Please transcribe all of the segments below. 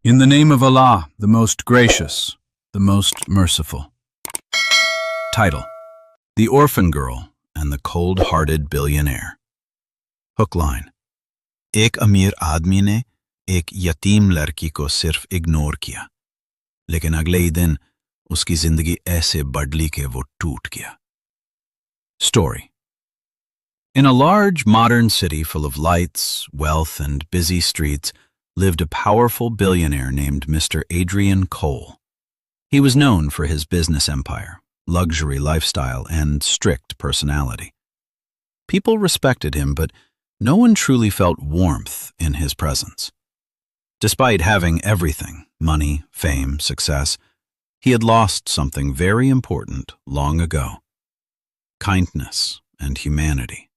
In the name of Allah, the most gracious, the most merciful. Title: The Orphan Girl and the Cold-Hearted Billionaire. Hook line: एक अमीर आदमी ने एक यतीम लड़की को सिर्फ इग्नोर किया, लेकिन अगले ही दिन उसकी जिंदगी ऐसे बदली कि वो टूट गया. Story: In a large modern city full of lights, wealth, and busy streets lived a powerful billionaire named Mr. Adrian Cole. He was known for his business empire, luxury lifestyle, and strict personality. People respected him, but no one truly felt warmth in his presence. Despite having everything, money, fame, success, he had lost something very important long ago: kindness and humanity.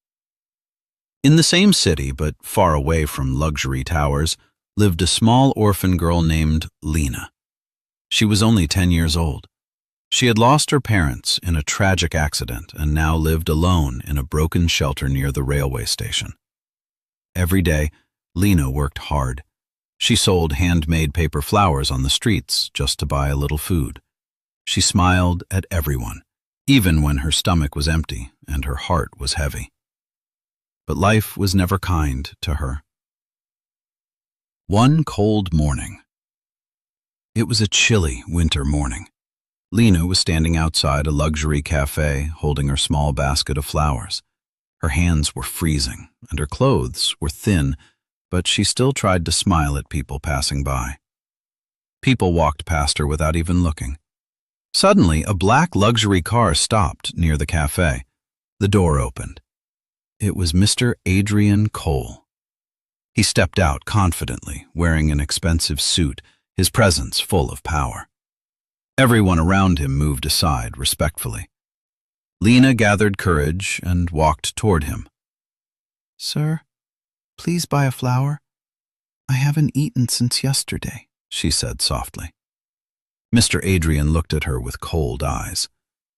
In the same city, but far away from luxury towers, lived a small orphan girl named Lina. She was only 10 years old. She had lost her parents in a tragic accident and now lived alone in a broken shelter near the railway station. Every day, Lina worked hard. She sold handmade paper flowers on the streets just to buy a little food. She smiled at everyone, even when her stomach was empty and her heart was heavy. But life was never kind to her. One cold morning. It was a chilly winter morning. Lina was standing outside a luxury cafe holding her small basket of flowers. Her hands were freezing and her clothes were thin, but she still tried to smile at people passing by. People walked past her without even looking. Suddenly, a black luxury car stopped near the cafe. The door opened. It was Mr. Adrian Cole. He stepped out confidently, wearing an expensive suit, his presence full of power. Everyone around him moved aside respectfully. Lina gathered courage and walked toward him. "Sir, please buy a flower. I haven't eaten since yesterday," she said softly. Mr. Adrian looked at her with cold eyes.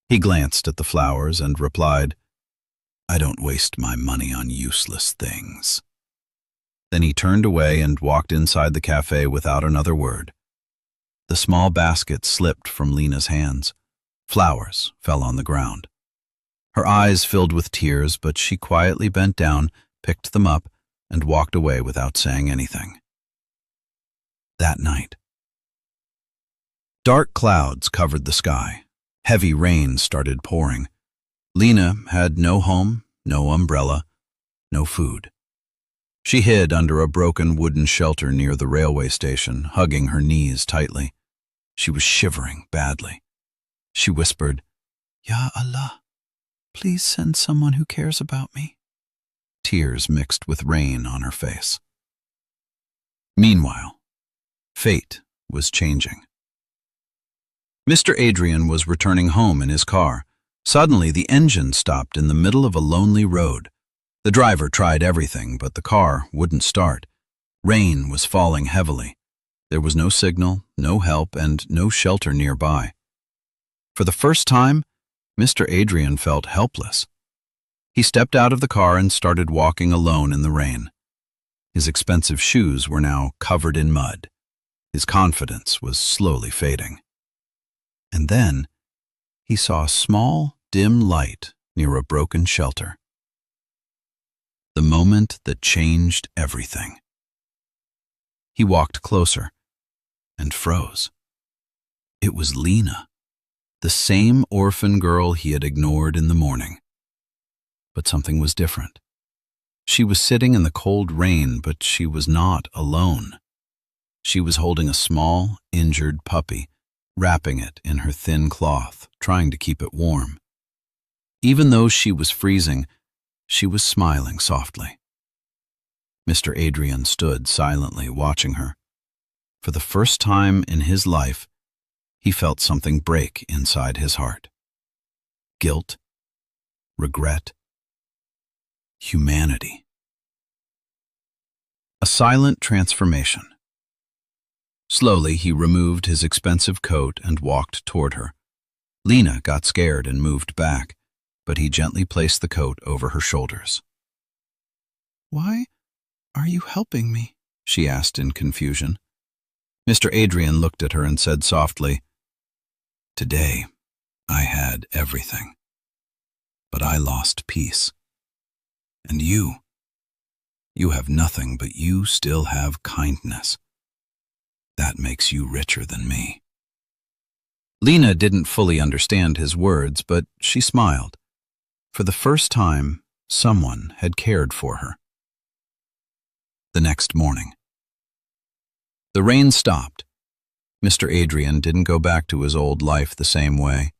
He glanced at the flowers and replied, "I don't waste my money on useless things." Then he turned away and walked inside the cafe without another word. The small basket slipped from Lina's hands. Flowers fell on the ground. Her eyes filled with tears, but she quietly bent down, picked them up, and walked away without saying anything. That night, dark clouds covered the sky. Heavy rain started pouring. Lina had no home, no umbrella, no food. She hid under a broken wooden shelter near the railway station, hugging her knees tightly. She was shivering badly. She whispered, "Ya Allah, please send someone who cares about me." Tears mixed with rain on her face. Meanwhile, fate was changing. Mr. Adrian was returning home in his car. Suddenly, the engine stopped in the middle of a lonely road. The driver tried everything, but the car wouldn't start. Rain was falling heavily. There was no signal, no help, and no shelter nearby. For the first time, Mr. Adrian felt helpless. He stepped out of the car and started walking alone in the rain. His expensive shoes were now covered in mud. His confidence was slowly fading. And then, he saw a small, dim light near a broken shelter. The moment that changed everything. He walked closer and froze. It was Lina, the same orphan girl he had ignored in the morning. But something was different. She was sitting in the cold rain, but she was not alone. She was holding a small, injured puppy, wrapping it in her thin cloth, trying to keep it warm. Even though she was freezing, she was smiling softly. Mr. Adrian stood silently watching her. For the first time in his life, he felt something break inside his heart. Guilt, regret, humanity. A silent transformation. Slowly, he removed his expensive coat and walked toward her. Lina got scared and moved back, but he gently placed the coat over her shoulders. "Why are you helping me?" she asked in confusion. Mr. Adrian looked at her and said softly, "Today, I had everything, but I lost peace. And you have nothing, but you still have kindness. That makes you richer than me." Lina didn't fully understand his words, but she smiled. For the first time, someone had cared for her. The next morning. The rain stopped. Mr. Adrian didn't go back to his old life the same way.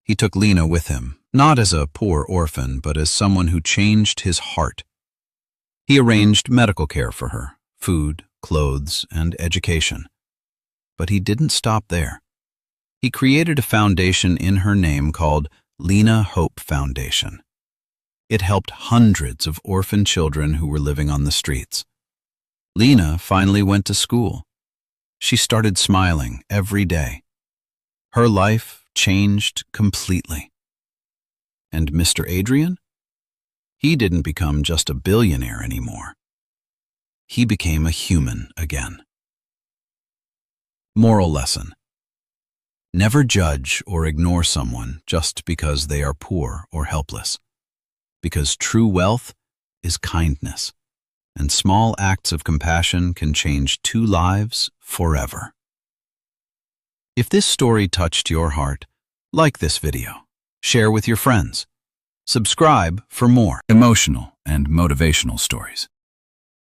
He took Lina with him, not as a poor orphan, but as someone who changed his heart. He arranged medical care for her, food, clothes, and education. But he didn't stop there. He created a foundation in her name called Lina Hope Foundation. It helped hundreds of orphan children who were living on the streets. Lina finally went to school. She started smiling every day. Her life changed completely. And Mr. Adrian? He didn't become just a billionaire anymore. He became a human again. Moral lesson: never judge or ignore someone just because they are poor or helpless. Because true wealth is kindness, and small acts of compassion can change 2 lives forever. If this story touched your heart, like this video, share with your friends. Subscribe for more emotional and motivational stories.